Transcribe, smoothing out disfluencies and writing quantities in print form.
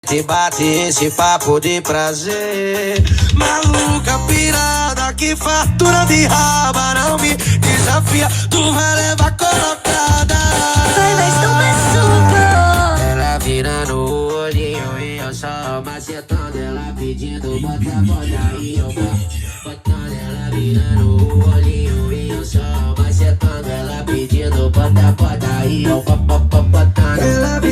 Te bate esse papo de prazer. Maluca pirada, que fartura de raba. Não me desafia, tu vai levar colocada. Vai super. Ela vira no olhinho e eu só macetando. Ela pedindo bota aí, eu botando. Ela vira no olhinho e eu só macetando. Ela pedindo bota aí, eu botando.